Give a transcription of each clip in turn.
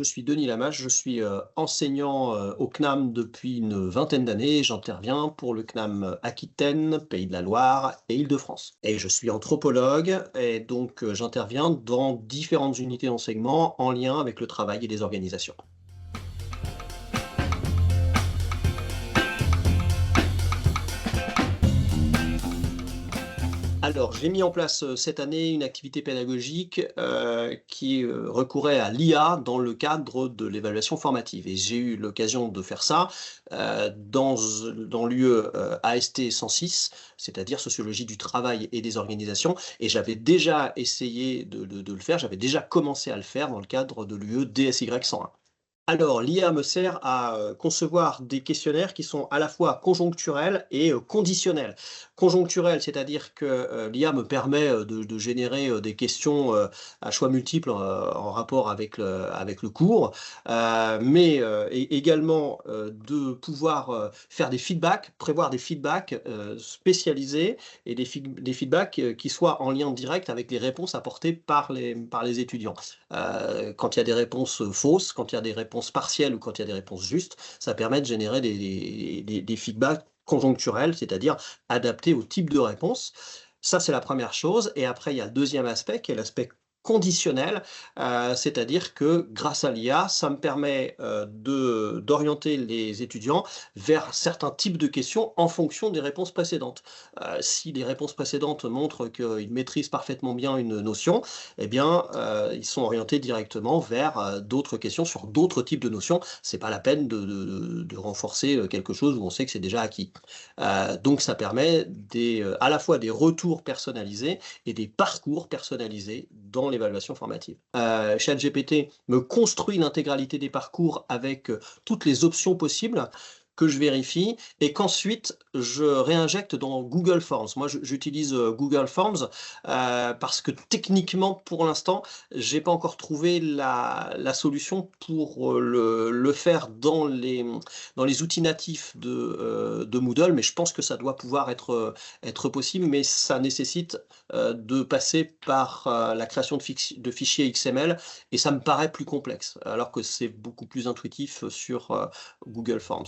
Je suis Denis Lamache, je suis enseignant au CNAM depuis une vingtaine d'années. J'interviens pour le CNAM Aquitaine, Pays de la Loire et Île-de-France. Et je suis anthropologue et donc j'interviens dans différentes unités d'enseignement en lien avec le travail et les organisations. Alors, j'ai mis en place, cette année une activité pédagogique, qui, recourait à l'IA dans le cadre de l'évaluation formative et j'ai eu l'occasion de faire ça, dans l'UE, AST 106, c'est-à-dire sociologie du travail et des organisations et j'avais déjà essayé de le faire, j'avais déjà commencé à le faire dans le cadre de l'UE DSY 101. Alors, l'IA me sert à, concevoir des questionnaires qui sont à la fois conjoncturels et conditionnels. Conjoncturels, c'est-à-dire que, l'IA me permet, de générer, des questions, à choix multiples, en rapport avec le cours, mais, également, de pouvoir, faire des feedbacks, prévoir des feedbacks, spécialisés et des feedbacks, qui soient en lien direct avec les réponses apportées par les étudiants. Quand il y a des réponses, fausses, quand il y a des réponses partielles ou quand il y a des réponses justes, ça permet de générer des feedbacks conjoncturels, c'est-à-dire adaptés au type de réponse. Ça, c'est la première chose et après il y a le deuxième aspect qui est l'aspect conditionnel, c'est-à-dire que grâce à l'IA, ça me permet, d'orienter les étudiants vers certains types de questions en fonction des réponses précédentes. Si les réponses précédentes montrent qu'ils maîtrisent parfaitement bien une notion, eh bien, ils sont orientés directement vers, d'autres questions sur d'autres types de notions. C'est pas la peine de renforcer, quelque chose où on sait que c'est déjà acquis. Donc ça permet à la fois des retours personnalisés et des parcours personnalisés dans l'évaluation formative. ChatGPT me construit l'intégralité des parcours avec, toutes les options possibles que je vérifie et qu'ensuite je réinjecte dans Google Forms. Moi, j'utilise, Google Forms, parce que techniquement, pour l'instant, j'ai pas encore trouvé la solution pour, le faire dans les outils natifs de Moodle, mais je pense que ça doit pouvoir être possible, mais ça nécessite, de passer par, la création de fichiers XML et ça me paraît plus complexe, alors que c'est beaucoup plus intuitif, sur, Google Forms.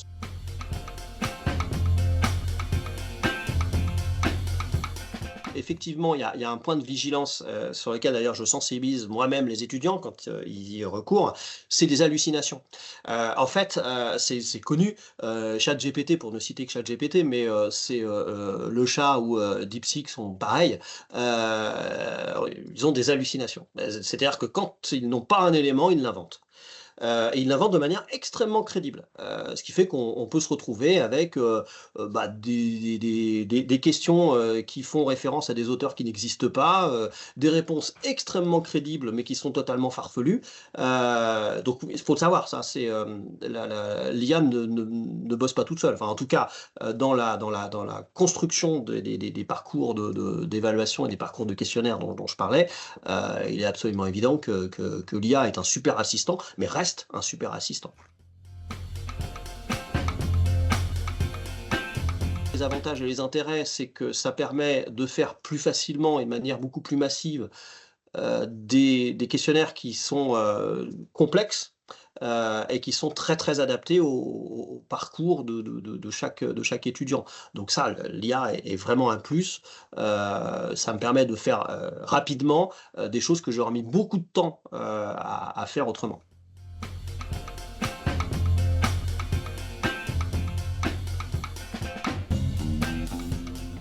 Effectivement, il y a un point de vigilance, sur lequel d'ailleurs je sensibilise moi-même les étudiants quand, ils y recourent, c'est des hallucinations. En fait, c'est connu, ChatGPT pour ne citer que ChatGPT, mais, le chat ou, DeepSeek sont pareils, ils ont des hallucinations. C'est-à-dire que quand ils n'ont pas un élément, ils l'inventent. Et il l'invente de manière extrêmement crédible. Ce qui fait qu'on peut se retrouver avec, bah, des questions, qui font référence à des auteurs qui n'existent pas, des réponses extrêmement crédibles, mais qui sont totalement farfelues. Donc il faut le savoir, ça c'est, l'IA ne bosse pas toute seule. Enfin en tout cas, dans la construction des parcours d'évaluation et des parcours de questionnaires dont je parlais, il est absolument évident que l'IA est un super assistant, mais reste un super assistant. Les avantages et les intérêts, c'est que ça permet de faire plus facilement et de manière beaucoup plus massive, des questionnaires qui sont, complexes, et qui sont très, très adaptés au parcours de chaque étudiant. Donc ça, l'IA est vraiment un plus. Ça me permet de faire, rapidement, des choses que j'aurais mis beaucoup de temps, à faire autrement.